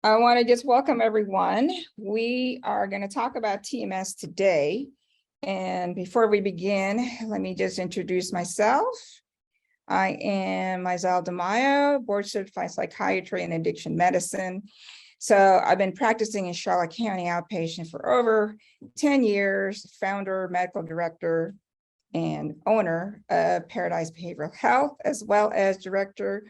I want to just welcome everyone. We are going to talk about TMS today. And before we begin, let me just introduce myself. I am Damayo, board certified psychiatry and addiction medicine. So I've been practicing in Charlotte County outpatient for over 10 years, founder, medical director, and owner of Paradise Behavioral Health, as well as director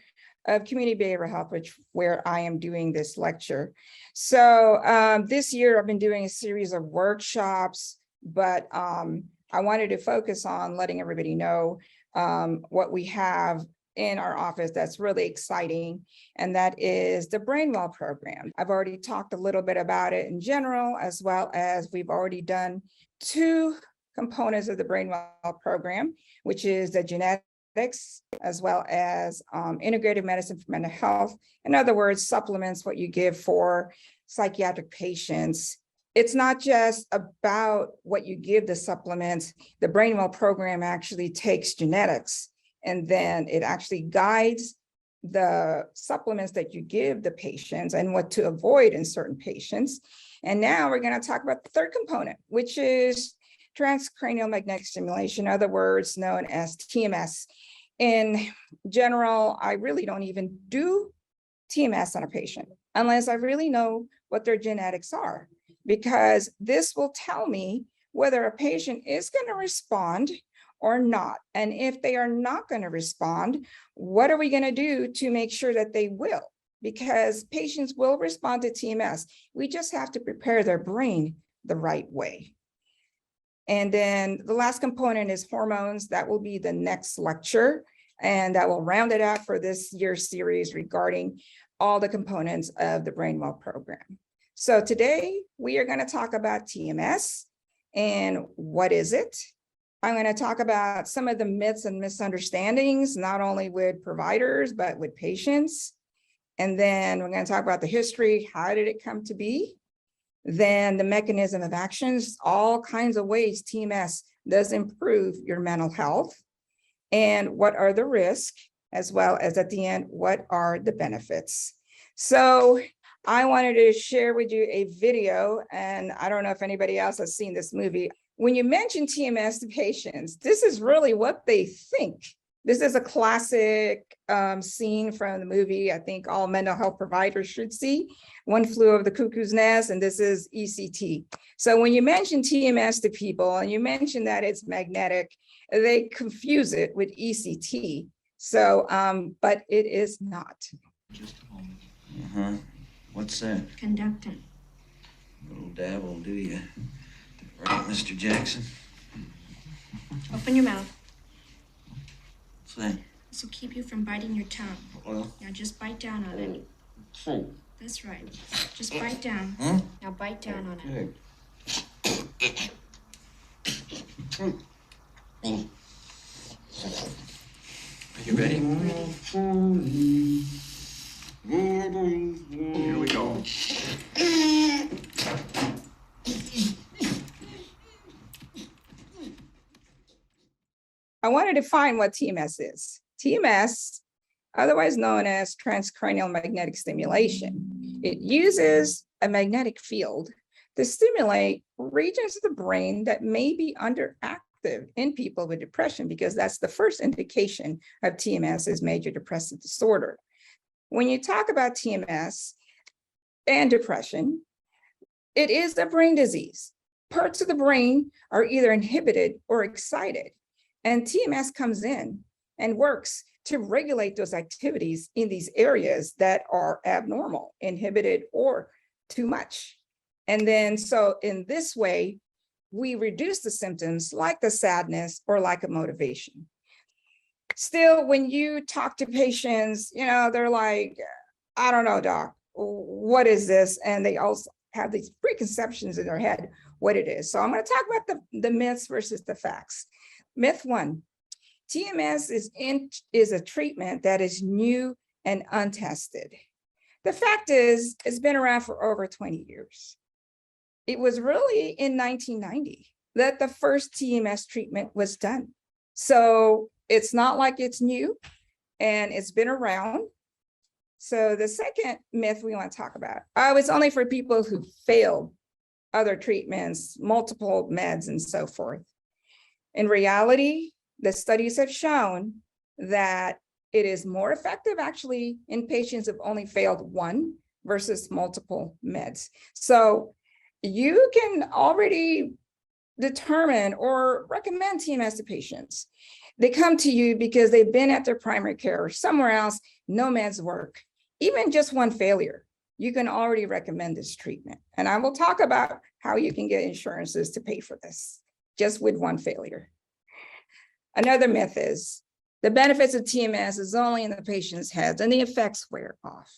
of community behavioral health, where I am doing this lecture. So this year I've been doing a series of workshops, but I wanted to focus on letting everybody know what we have in our office that's really exciting, and that is the Brainwell program. I've already talked a little bit about it in general, as well as we've already done two components of the Brainwell program, which is the genetics as well as integrative medicine for mental health. In other words, supplements, what you give for psychiatric patients. It's not just about what you give the supplements. The Brainwell program actually takes genetics, and then it actually guides the supplements that you give the patients and what to avoid in certain patients. And now we're going to talk about the third component, which is transcranial magnetic stimulation, in other words, known as TMS. In general, I really don't even do TMS on a patient unless I really know what their genetics are, because this will tell me whether a patient is going to respond or not. And if they are not going to respond, what are we going to do to make sure that they will? Because patients will respond to TMS. We just have to prepare their brain the right way. And then the last component is hormones. That will be the next lecture, and that will round it out for this year's series regarding all the components of the Brainwell program. So today we are going to talk about TMS and what is it. I'm going to talk about some of the myths and misunderstandings, not only with providers, but with patients. And then we're going to talk about the history. How did it come to be? Then the mechanism of actions, all kinds of ways TMS does improve your mental health, and what are the risks, as well as at the end, what are the benefits. So I wanted to share with you a video, and I don't know if anybody else has seen this movie. When you mention TMS to patients, this is really what they think. This is a classic scene from the movie I think all mental health providers should see, One Flew Over the Cuckoo's Nest, and this is ECT. So when you mention TMS to people and you mention that it's magnetic, they confuse it with ECT. So, but it is not. Just a moment. What's that? Conductor. A little dab will do you. Right, Mr. Jackson? Open your mouth. What's that? This will keep you from biting your tongue. Well, Now just bite down on it. okay. That's right. Just bite down. Now bite down on it. Are you ready? Here we go. I want to define what TMS is. TMS, otherwise known as transcranial magnetic stimulation, it uses a magnetic field to stimulate regions of the brain that may be underactive in people with depression, because that's the first indication of TMS is major depressive disorder. When you talk about TMS and depression, it is a brain disease. Parts of the brain are either inhibited or excited. And TMS comes in and works to regulate those activities in these areas that are abnormal, inhibited, or too much. And then, so in this way, we reduce the symptoms like the sadness or like a motivation. Still, when you talk to patients, they're like, I don't know, doc, what is this? And they also have these preconceptions in their head, what it is. So I'm going to talk about the myths versus the facts. Myth one, TMS is a treatment that is new and untested. The fact is, it's been around for over 20 years. It was really in 1990 that the first TMS treatment was done. So it's not like it's new, and it's been around. So the second myth we want to talk about, oh, it's only for people who failed other treatments, multiple meds and so forth. In reality, the studies have shown that it is more effective actually in patients who've only failed one versus multiple meds. So you can already determine or recommend TMS to patients. They come to you because they've been at their primary care or somewhere else, no meds work. Even just one failure, you can already recommend this treatment. And I will talk about how you can get insurances to pay for this, just with one failure. Another myth is the benefits of TMS is only in the patient's heads and the effects wear off.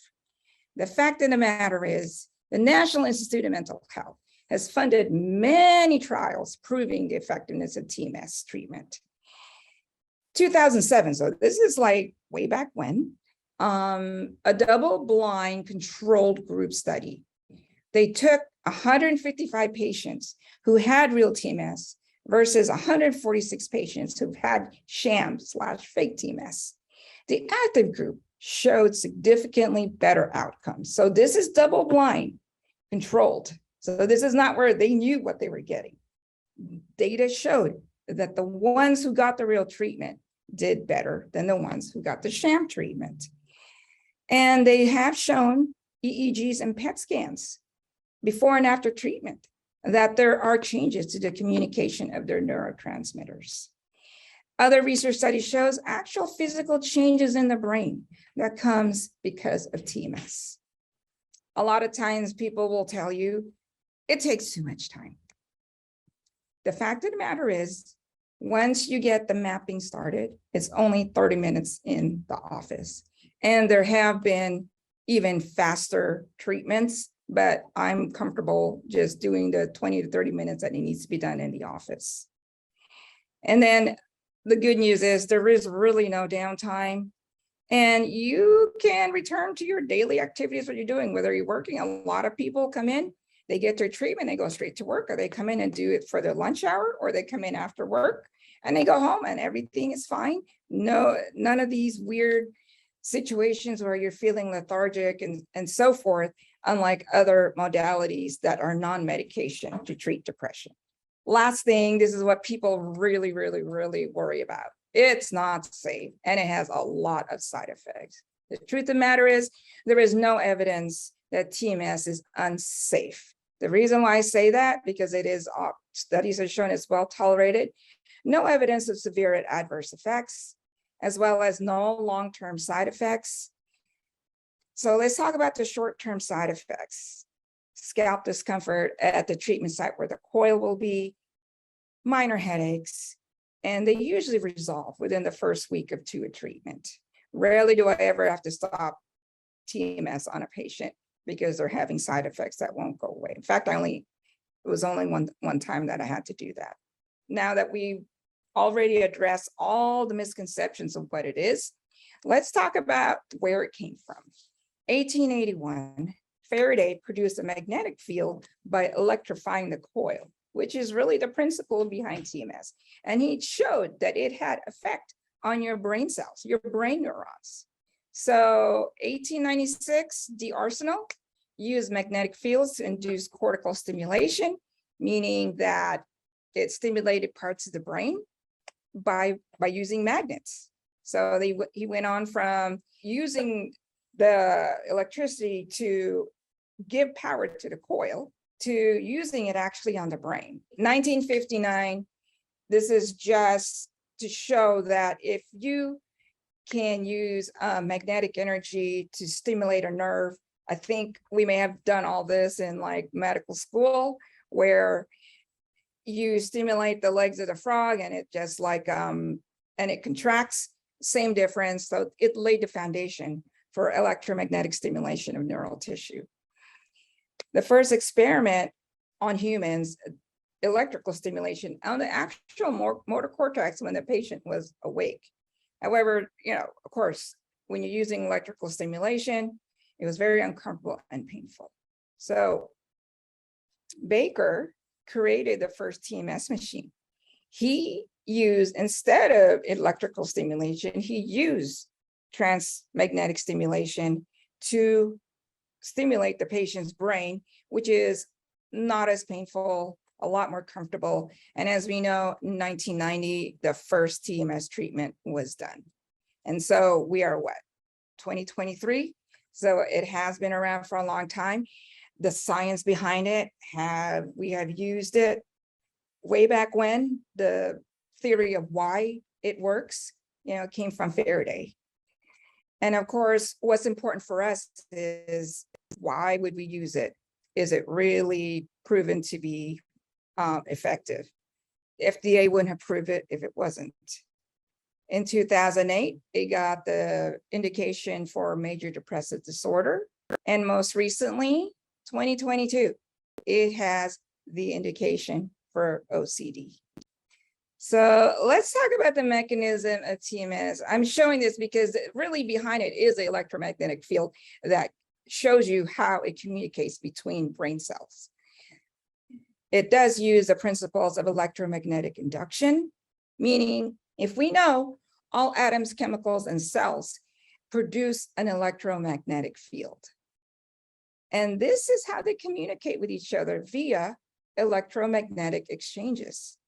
The fact of the matter is the National Institute of Mental Health has funded many trials proving the effectiveness of TMS treatment. 2007, so this is like way back when, a double-blind controlled group study. They took 155 patients who had real TMS versus 146 patients who had sham/fake TMS. The active group showed significantly better outcomes. So this is double-blind controlled. So this is not where they knew what they were getting. Data showed that the ones who got the real treatment did better than the ones who got the sham treatment. And they have shown EEGs and PET scans before and after treatment that there are changes to the communication of their neurotransmitters. Other research studies shows actual physical changes in the brain that comes because of TMS. A lot of times people will tell you it takes too much time. The fact of the matter is, once you get the mapping started, it's only 30 minutes in the office. And there have been even faster treatments, but I'm comfortable just doing the 20 to 30 minutes that it needs to be done in the office. And then the good news is there is really no downtime. And you can return to your daily activities, what you're doing, whether you're working. A lot of people come in, they get their treatment, they go straight to work, or they come in and do it for their lunch hour, or they come in after work and they go home and everything is fine. No, none of these weird situations where you're feeling lethargic and so forth, unlike other modalities that are non-medication to treat depression. Last thing, this is what people really, really, really worry about. It's not safe and it has a lot of side effects. The truth of the matter is there is no evidence that TMS is unsafe. The reason why I say that, because it is, studies have shown it's well tolerated, no evidence of severe adverse effects, as well as no long-term side effects. So let's talk about the short-term side effects. Scalp discomfort at the treatment site where the coil will be, minor headaches, and they usually resolve within the first week of 2 of treatment. Rarely do I ever have to stop TMS on a patient because they're having side effects that won't go away. In fact, it was only one time that I had to do that. Now that we already addressed all the misconceptions of what it is, let's talk about where it came from. 1881, Faraday produced a magnetic field by electrifying the coil, which is really the principle behind TMS. And he showed that it had effect on your brain cells, your brain neurons. So 1896, D'Arsenal used magnetic fields to induce cortical stimulation, meaning that it stimulated parts of the brain by using magnets. So he went on from using the electricity to give power to the coil to using it actually on the brain. 1959, this is just to show that if you can use magnetic energy to stimulate a nerve, I think we may have done all this in like medical school, where you stimulate the legs of the frog and it just like, and it contracts, same difference. So it laid the foundation for electromagnetic stimulation of neural tissue. The first experiment on humans, electrical stimulation on the actual motor cortex when the patient was awake. However, of course, when you're using electrical stimulation, it was very uncomfortable and painful. So Baker created the first TMS machine. He used, instead of electrical stimulation, he used transmagnetic stimulation to stimulate the patient's brain, which is not as painful, a lot more comfortable. And as we know, in 1990, the first TMS treatment was done. And so we are what, 2023? So it has been around for a long time. The science behind it, we have used it way back when. The theory of why it works, came from Faraday. And of course, what's important for us is, why would we use it? Is it really proven to be effective? FDA wouldn't approve it if it wasn't. In 2008, it got the indication for major depressive disorder. And most recently, 2022, it has the indication for OCD. So let's talk about the mechanism of TMS. I'm showing this because really behind it is an electromagnetic field that shows you how it communicates between brain cells. It does use the principles of electromagnetic induction, meaning if we know all atoms, chemicals, and cells produce an electromagnetic field. And this is how they communicate with each other via electromagnetic exchanges.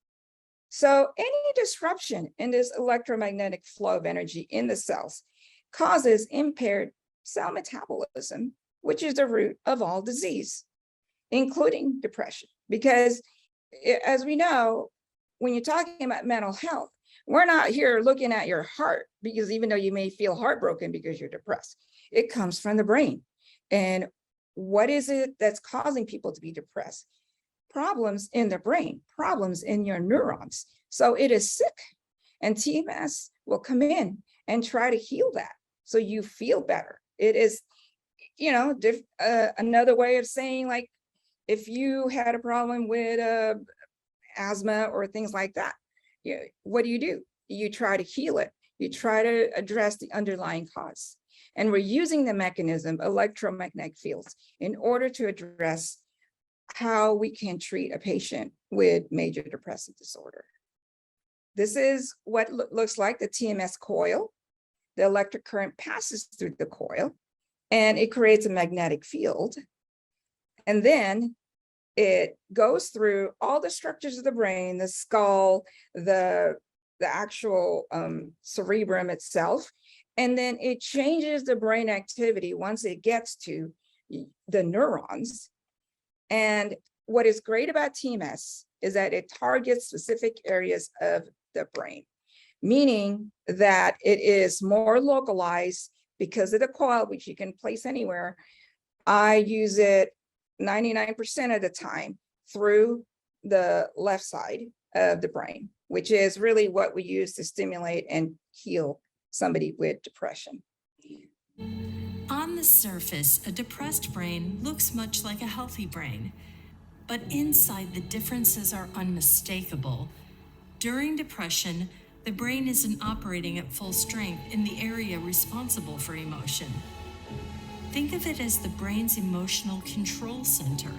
So any disruption in this electromagnetic flow of energy in the cells causes impaired cell metabolism, which is the root of all disease, including depression. Because as we know, when you're talking about mental health, we're not here looking at your heart, because even though you may feel heartbroken because you're depressed, it comes from the brain. And what is it that's causing people to be depressed? Problems in the brain, problems in your neurons. So it is sick, and TMS will come in and try to heal that so you feel better. It is, another way of saying, like, if you had a problem with asthma or things like that, what do? You try to heal it. You try to address the underlying cause. And we're using the mechanism, electromagnetic fields, in order to address how we can treat a patient with major depressive disorder. This is what looks like the TMS coil. The electric current passes through the coil and it creates a magnetic field. And then it goes through all the structures of the brain, the skull, the actual cerebrum itself. And then it changes the brain activity once it gets to the neurons. And what is great about TMS is that it targets specific areas of the brain, meaning that it is more localized because of the coil, which you can place anywhere. I use it 99% of the time through the left side of the brain, which is really what we use to stimulate and heal somebody with depression. On the surface, a depressed brain looks much like a healthy brain, but inside the differences are unmistakable. During depression, the brain isn't operating at full strength in the area responsible for emotion. Think of it as the brain's emotional control center.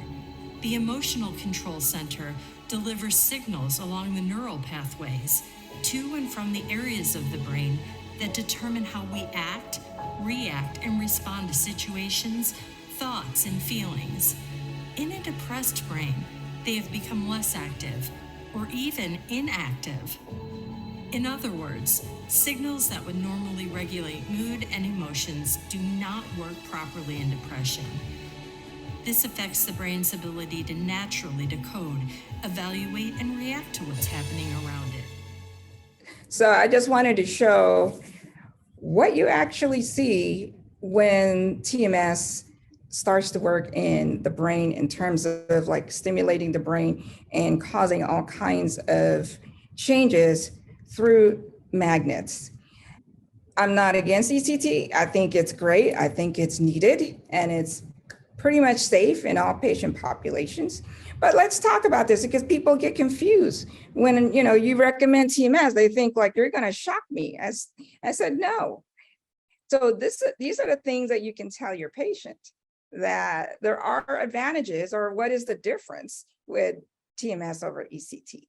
The emotional control center delivers signals along the neural pathways to and from the areas of the brain that determine how we act, react, and respond to situations, thoughts, and feelings. In a depressed brain, they have become less active or even inactive. In other words, signals that would normally regulate mood and emotions do not work properly in depression. This affects the brain's ability to naturally decode, evaluate, and react to what's happening around it. So I just wanted to show what you actually see when TMS starts to work in the brain in terms of like stimulating the brain and causing all kinds of changes through magnets. I'm not against ECT. I think it's great. I think it's needed and it's pretty much safe in all patient populations. But let's talk about this because people get confused when you recommend TMS. They think like you're going to shock me. As I said, no. So these are the things that you can tell your patient, that there are advantages, or what is the difference with TMS over ECT.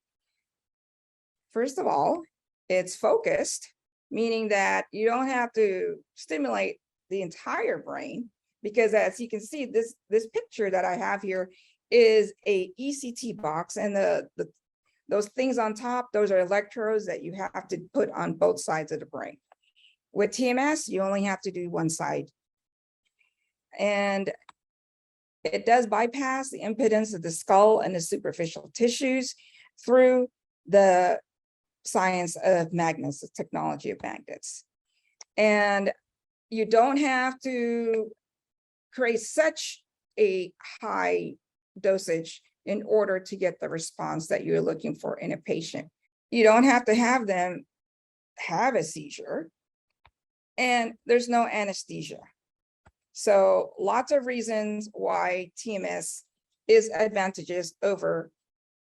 First of all, it's focused, meaning that you don't have to stimulate the entire brain. because as you can see, this picture that I have here is a ECT box, and those things on top, those are electrodes that you have to put on both sides of the brain. With TMS, you only have to do one side. And it does bypass the impedance of the skull and the superficial tissues through the science of magnets, the technology of magnets. And you don't have to create such a high dosage in order to get the response that you're looking for in a patient. You don't have to have them have a seizure, and there's no anesthesia. So lots of reasons why TMS is advantageous over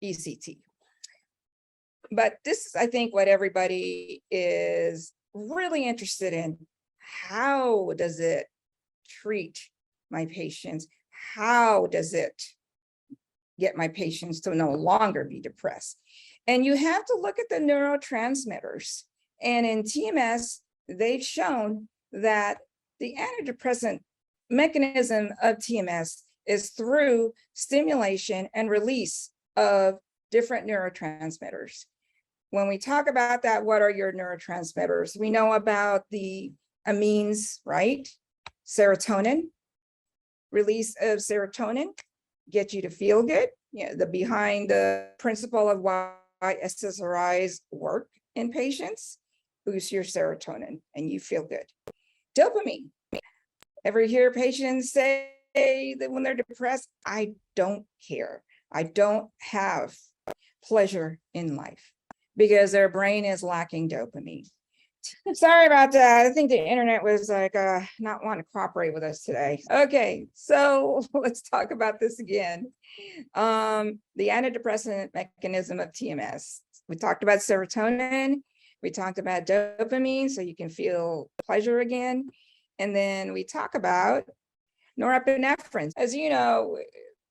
ECT. But this is, I think, what everybody is really interested in. How does it treat my patients? How does it get my patients to no longer be depressed? And you have to look at the neurotransmitters. And in TMS, they've shown that the antidepressant mechanism of TMS is through stimulation and release of different neurotransmitters. When we talk about that, what are your neurotransmitters? We know about the amines, right? Serotonin, release of serotonin, get you to feel good. The behind the principle of why SSRIs work in patients, boost your serotonin and you feel good. Dopamine. Ever hear patients say that when they're depressed, I don't care. I don't have pleasure in life because their brain is lacking dopamine. Sorry about that. I think the internet was like not wanting to cooperate with us today. Okay, so let's talk about this again. The antidepressant mechanism of TMS. We talked about serotonin. We talked about dopamine, so you can feel pleasure again. And then we talk about norepinephrine. As you know,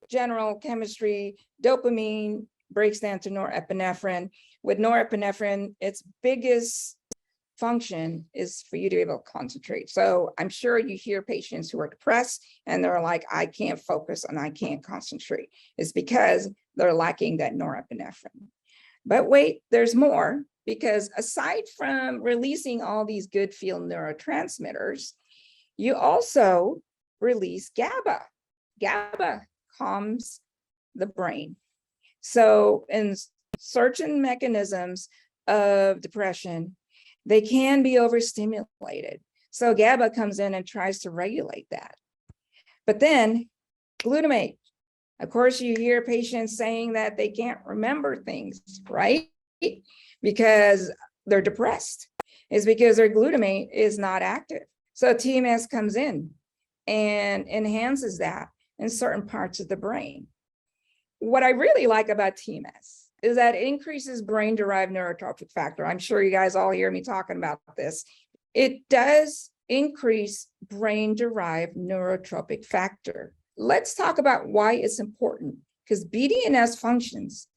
general chemistry, dopamine breaks down to norepinephrine. With norepinephrine, its biggest function is for you to be able to concentrate. So I'm sure you hear patients who are depressed and they're like, I can't focus and I can't concentrate. It's because they're lacking that norepinephrine. But wait, there's more, because aside from releasing all these good feel neurotransmitters, you also release GABA. GABA calms the brain. So in certain mechanisms of depression, they can be overstimulated. So GABA comes in and tries to regulate that. But then glutamate. Of course, you hear patients saying that they can't remember things, right? Because they're depressed. It's because their glutamate is not active. So TMS comes in and enhances that in certain parts of the brain. What I really like about TMS is that it increases brain-derived neurotrophic factor. I'm sure you guys all hear me talking about this. It does increase brain-derived neurotrophic factor. Let's talk about why it's important, because BDNF functions.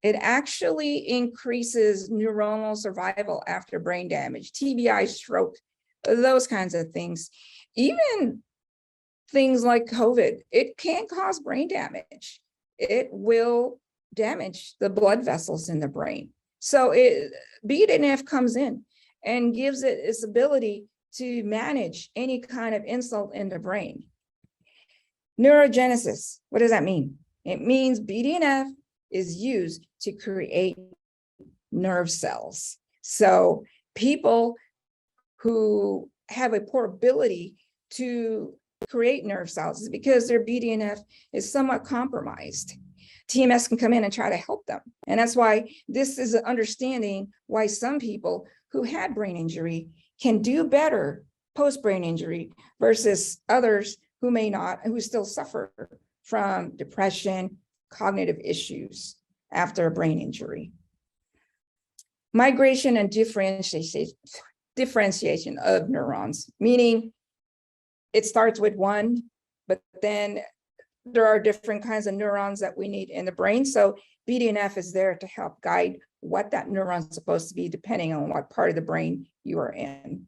It actually increases neuronal survival after brain damage, TBI, stroke, those kinds of things. Even things like COVID, it can cause brain damage. It will damage the blood vessels in the brain. So BDNF comes in and gives it its ability to manage any kind of insult in the brain. Neurogenesis, what does that mean? It means BDNF is used to create nerve cells. So people who have a poor ability to create nerve cells is because their BDNF is somewhat compromised. TMS can come in and try to help them. And that's why this is an understanding why some people who had brain injury can do better post-brain injury versus others who may not, who still suffer from depression, cognitive issues after a brain injury. Migration and differentiation of neurons, meaning it starts with one, but then there are different kinds of neurons that we need in the brain. So BDNF is there to help guide what that neuron is supposed to be, depending on what part of the brain you are in.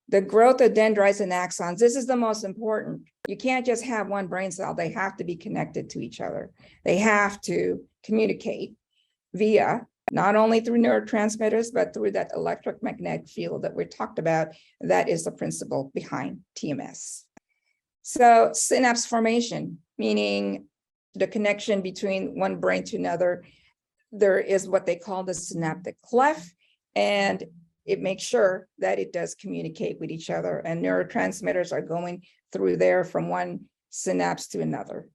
the growth of dendrites and axons. This is the most important. You can't just have one brain cell. They have to be connected to each other. They have to communicate via not only through neurotransmitters, but through that electromagnetic field that we talked about. That is the principle behind TMS. So synapse formation, meaning the connection between one brain to another, there is what they call the synaptic cleft, and it makes sure that it does communicate with each other, and neurotransmitters are going through there from one synapse to another.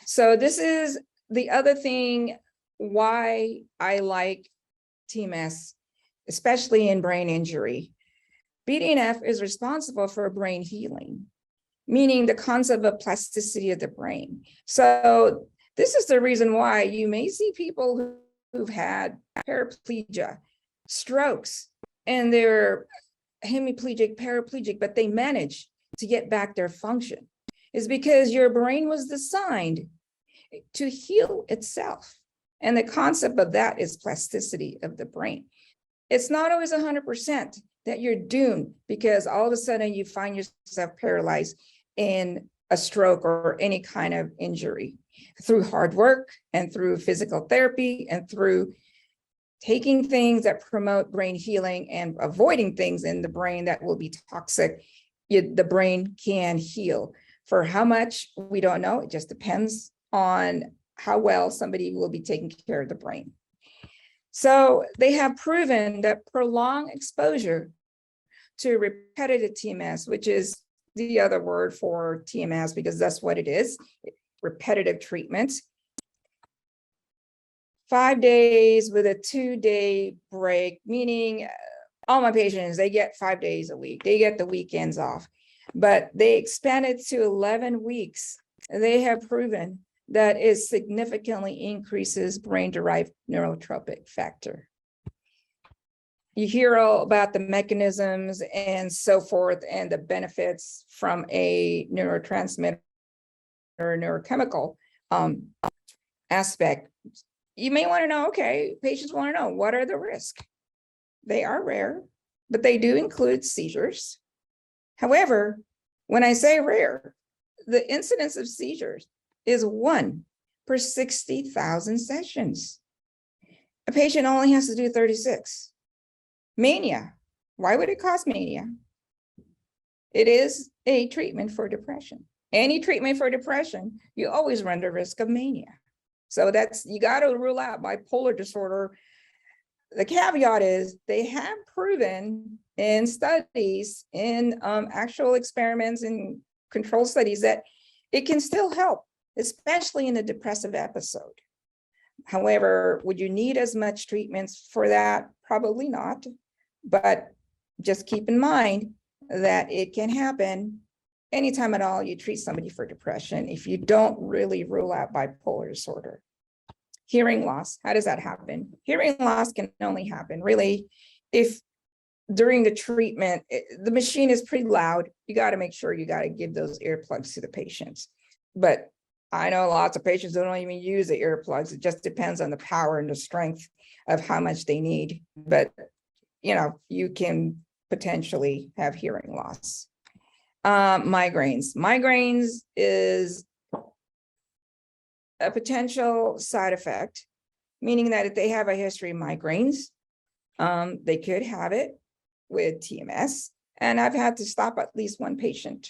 So this is the other thing why I like TMS, especially in brain injury. BDNF is responsible for brain healing, meaning the concept of plasticity of the brain. So this is the reason why you may see people who've had paraplegia, strokes, and they're hemiplegic, paraplegic, but they manage to get back their function. Is because your brain was designed to heal itself. And the concept of that is plasticity of the brain. It's not always 100% that you're doomed because all of a sudden you find yourself paralyzed in a stroke or any kind of injury. Through hard work and through physical therapy and through taking things that promote brain healing and avoiding things in the brain that will be toxic, the brain can heal. For how much, we don't know. It just depends on how well somebody will be taking care of the brain. So they have proven that prolonged exposure to repetitive TMS, which is the other word for TMS, because that's what it is, repetitive treatment. 5 days with a 2-day break, meaning all my patients, they get 5 days a week. They get the weekends off, but they expanded to 11 weeks. They have proven that it significantly increases brain-derived neurotropic factor. You hear all about the mechanisms and so forth and the benefits from a neurotransmitter or neurochemical aspect. You may want to know, okay, patients want to know, what are the risks? They are rare, but they do include seizures. However, when I say rare, the incidence of seizures is 1 per 60,000 sessions. A patient only has to do 36. Mania, why would it cause mania? It is a treatment for depression. Any treatment for depression, you always run the risk of mania. So that's, you got to rule out bipolar disorder. The caveat is they have proven in studies, in actual experiments and control studies, that it can still help, especially in a depressive episode. However, would you need as much treatments for that? Probably not, but just keep in mind that it can happen anytime at all you treat somebody for depression if you don't really rule out bipolar disorder. Hearing loss, how does that happen? Hearing loss can only happen really if during the treatment, the machine is pretty loud. You got to make sure you got to give those earplugs to the patients. But I know lots of patients don't even use the earplugs. It just depends on the power and the strength of how much they need. But, you know, you can potentially have hearing loss. Migraines. Migraines is a potential side effect, meaning that if they have a history of migraines, they could have it with TMS. And I've had to stop at least one patient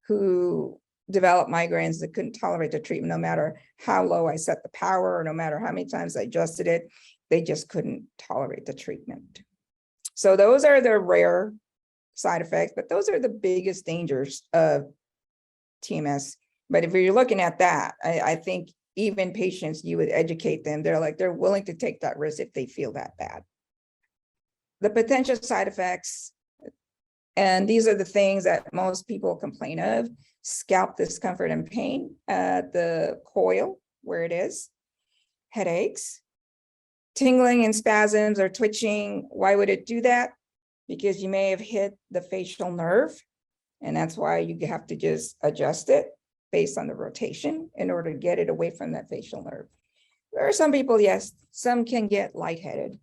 who developed migraines that couldn't tolerate the treatment, no matter how low I set the power or no matter how many times I adjusted it, they just couldn't tolerate the treatment. So those are the rare side effects, but those are the biggest dangers of TMS. But if you're looking at that, I think even patients, you would educate them. They're willing to take that risk if they feel that bad. The potential side effects, and these are the things that most people complain of: scalp discomfort and pain at the coil where it is, headaches, tingling and spasms or twitching. Why would it do that? Because you may have hit the facial nerve, and that's why you have to just adjust it based on the rotation in order to get it away from that facial nerve. There are some people, yes, some can get lightheaded.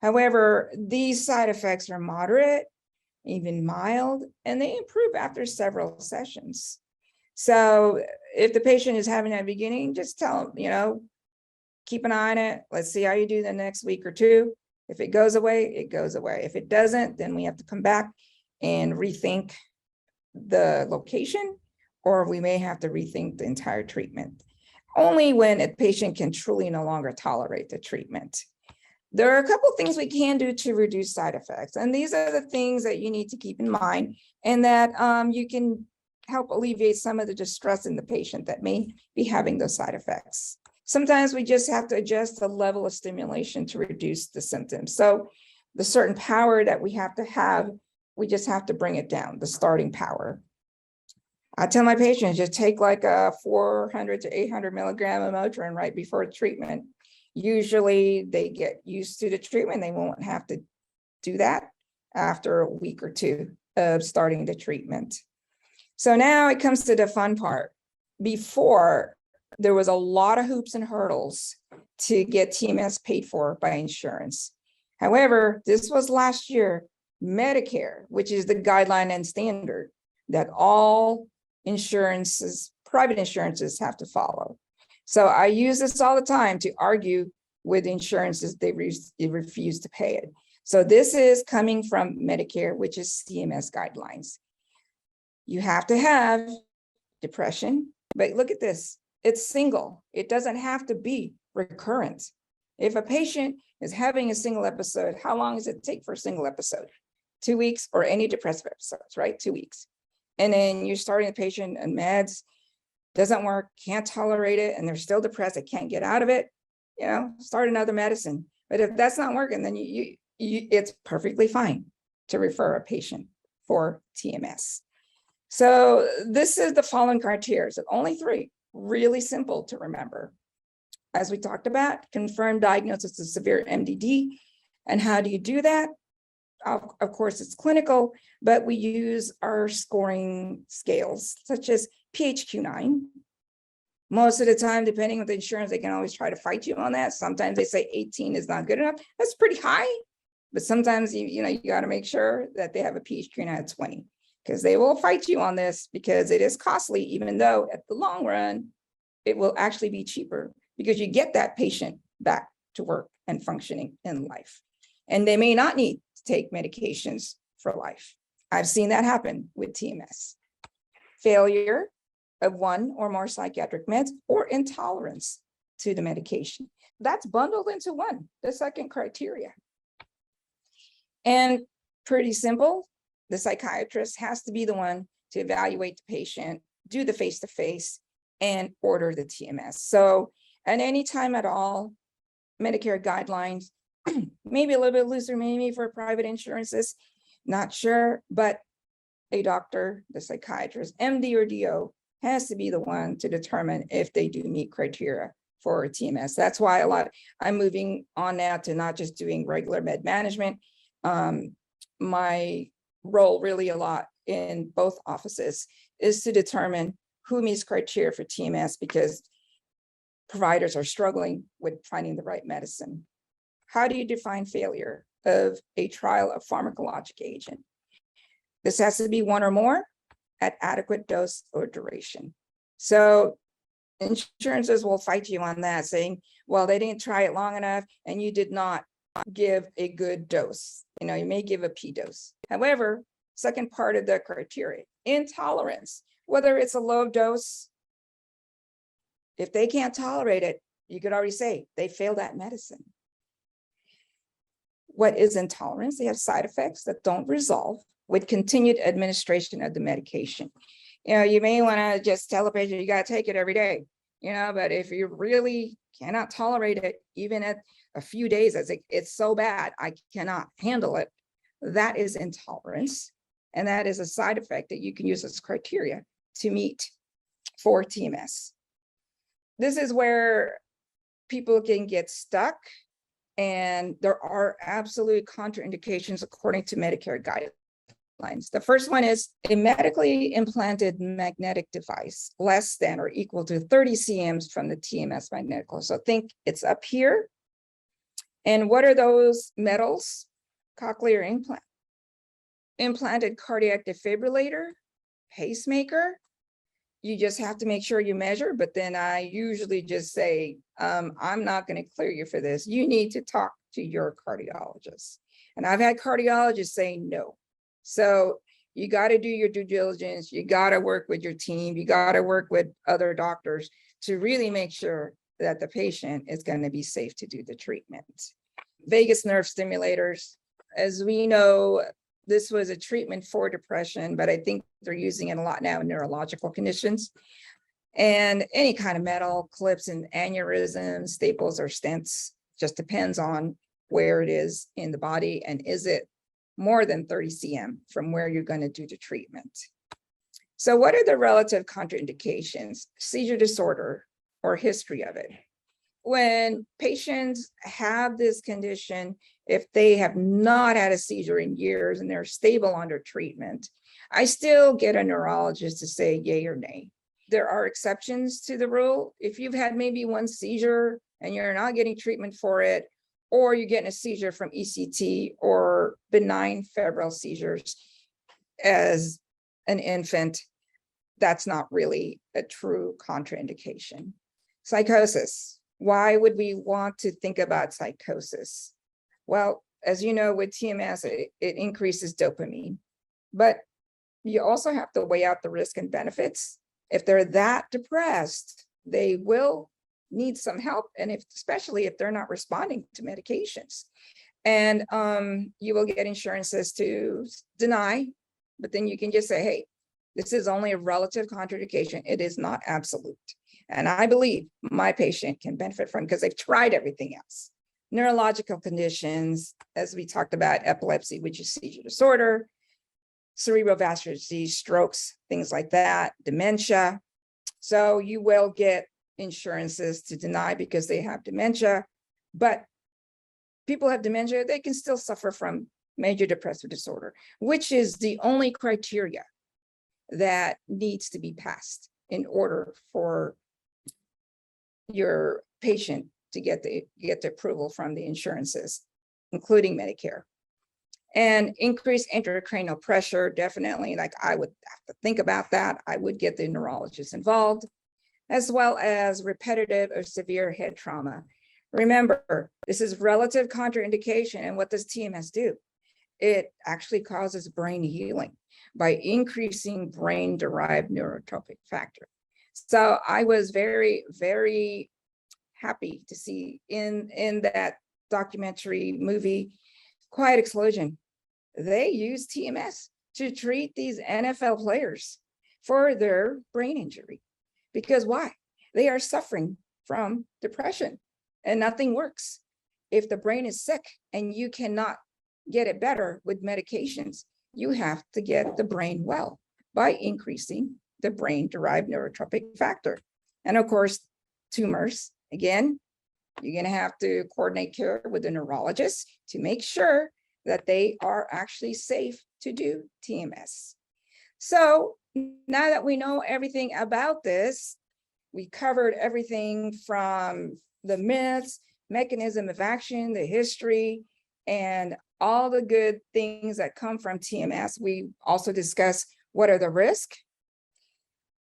However, these side effects are moderate even mild, and they improve after several sessions. So if the patient is having that beginning, just tell them, keep an eye on it. Let's see how you do the next week or two. If it goes away, it goes away. If it doesn't, then we have to come back and rethink the location, or we may have to rethink the entire treatment. Only when a patient can truly no longer tolerate the treatment. There are a couple of things we can do to reduce side effects. And these are the things that you need to keep in mind, and that you can help alleviate some of the distress in the patient that may be having those side effects. Sometimes we just have to adjust the level of stimulation to reduce the symptoms. So the certain power that we have, we just have to bring it down, the starting power. I tell my patients, just take like a 400 to 800 milligram of Motrin right before treatment. Usually they get used to the treatment. They won't have to do that after a week or two of starting the treatment. So now it comes to the fun part. Before, there was a lot of hoops and hurdles to get TMS paid for by insurance. However, this was last year, Medicare, which is the guideline and standard that all insurances, private insurances have to follow. So I use this all the time to argue with insurances, they refuse to pay it. So this is coming from Medicare, which is CMS guidelines. You have to have depression, but look at this, it's single. It doesn't have to be recurrent. If a patient is having a single episode, how long does it take for a single episode? 2 weeks, or any depressive episodes, right? 2 weeks. And then you're starting the patient on meds, doesn't work, can't tolerate it, and they're still depressed, they can't get out of it, start another medicine. But if that's not working, then it's perfectly fine to refer a patient for TMS. So this is the following criteria, so only 3, really simple to remember. As we talked about, confirmed diagnosis of severe MDD. And how do you do that? Of course, it's clinical, but we use our scoring scales, such as PHQ-9. Most of the time, depending on the insurance, they can always try to fight you on that. Sometimes they say 18 is not good enough. That's pretty high, but sometimes you got to make sure that they have a PHQ-9 of 20, because they will fight you on this, because it is costly, even though at the long run, it will actually be cheaper, because you get that patient back to work and functioning in life. And they may not need to take medications for life. I've seen that happen with TMS. Failure of 1 or more psychiatric meds, or intolerance to the medication. That's bundled into one, the second criteria. And pretty simple, the psychiatrist has to be the one to evaluate the patient, do the face-to-face, and order the TMS. So at any time at all, Medicare guidelines, maybe a little bit looser, maybe for private insurances, not sure, but a doctor, the psychiatrist, MD or DO, has to be the one to determine if they do meet criteria for a TMS. That's why I'm moving on now to not just doing regular med management. My role really a lot in both offices is to determine who meets criteria for TMS, because providers are struggling with finding the right medicine. How do you define failure of a trial of pharmacologic agent? This has to be 1 or more at adequate dose or duration. So insurances will fight you on that, saying, well, they didn't try it long enough and you did not give a good dose. You may give a P dose. However, second part of the criteria, intolerance, whether it's a low dose, if they can't tolerate it, you could already say they failed that medicine. What is intolerance? They have side effects that don't resolve with continued administration of the medication. You may want to just tell a patient you got to take it every day, but if you really cannot tolerate it, even at a few days, it's so bad, I cannot handle it. That is intolerance. And that is a side effect that you can use as criteria to meet for TMS. This is where people can get stuck, and there are absolute contraindications according to Medicare guidelines. The first one is a medically implanted magnetic device less than or equal to 30 cms from the TMS magnetic core. So think it's up here. And what are those metals? Cochlear implant. implanted cardiac defibrillator, pacemaker, you just have to make sure you measure, but then I usually just say, I'm not going to clear you for this. You need to talk to your cardiologist. And I've had cardiologists say no. So you got to do your due diligence. You got to work with your team. You got to work with other doctors to really make sure that the patient is going to be safe to do the treatment. Vagus nerve stimulators, as we know, this was a treatment for depression, but I think they're using it a lot now in neurological conditions. And any kind of metal clips and aneurysms, staples, or stents, just depends on where it is in the body and is it more than 30 cm from where you're going to do the treatment. So what are the relative contraindications? Seizure disorder or history of it. When patients have this condition, if they have not had a seizure in years and they're stable under treatment, I still get a neurologist to say yay or nay. There are exceptions to the rule. If you've had maybe one seizure and you're not getting treatment for it, or you're getting a seizure from ECT or benign febrile seizures as an infant, that's not really a true contraindication. Psychosis. Why would we want to think about psychosis? Well, as you know, with TMS, it increases dopamine, but you also have to weigh out the risk and benefits. If they're that depressed, they will need some help, and especially if they're not responding to medications. And you will get insurances to deny, but then you can just say, hey, this is only a relative contraindication. It is not absolute. And I believe my patient can benefit from it because they've tried everything else. Neurological conditions, as we talked about, epilepsy, which is seizure disorder, cerebrovascular disease, strokes, things like that, dementia. So you will get insurances to deny because they have dementia, but people have dementia, they can still suffer from major depressive disorder, which is the only criteria that needs to be passed in order for your patient to get the approval from the insurances, including Medicare. And increased intracranial pressure, definitely, like I would have to think about that. I would get the neurologist involved, as well as repetitive or severe head trauma. Remember, this is relative contraindication, and what does TMS do? It actually causes brain healing by increasing brain-derived neurotrophic factor. So I was very, very happy to see in that documentary movie, Quiet Explosion, they use TMS to treat these NFL players for their brain injury. Because why? They are suffering from depression and nothing works. If the brain is sick and you cannot get it better with medications, you have to get the brain well by increasing the brain-derived neurotrophic factor. And of course, tumors, again, you're going to have to coordinate care with the neurologist to make sure that they are actually safe to do TMS. So now that we know everything about this, we covered everything from the myths, mechanism of action, the history, and all the good things that come from TMS. We also discussed what are the risks.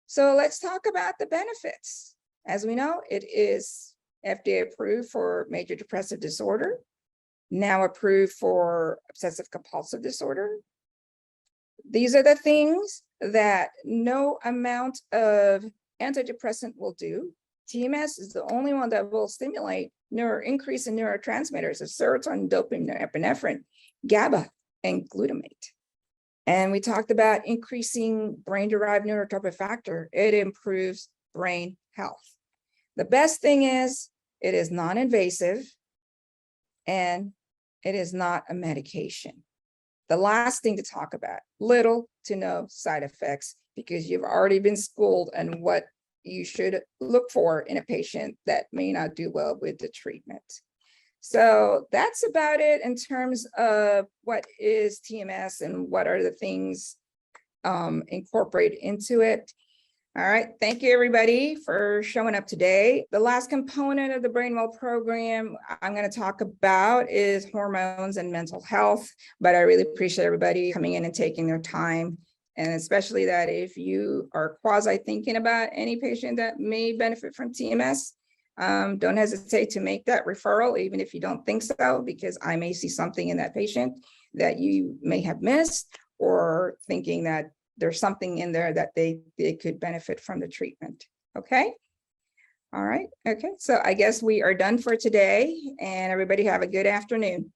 So let's talk about the benefits. As we know, it is FDA approved for major depressive disorder, now approved for obsessive compulsive disorder. These are the things that no amount of antidepressant will do. TMS is the only one that will stimulate increase in neurotransmitters of serotonin, dopamine, epinephrine, GABA, and glutamate. And we talked about increasing brain-derived neurotrophic factor. It improves brain health. The best thing is it is non-invasive and it is not a medication. The last thing to talk about, little to no side effects, because you've already been schooled on what you should look for in a patient that may not do well with the treatment. So that's about it in terms of what is TMS and what are the things incorporated into it. All right, thank you, everybody, for showing up today. The last component of the Brain Well program I'm going to talk about is hormones and mental health, but I really appreciate everybody coming in and taking their time, and especially that if you are quasi thinking about any patient that may benefit from TMS, don't hesitate to make that referral, even if you don't think so, because I may see something in that patient that you may have missed, or thinking that there's something in there that they could benefit from the treatment. Okay. All right. Okay. So I guess we are done for today, and everybody have a good afternoon.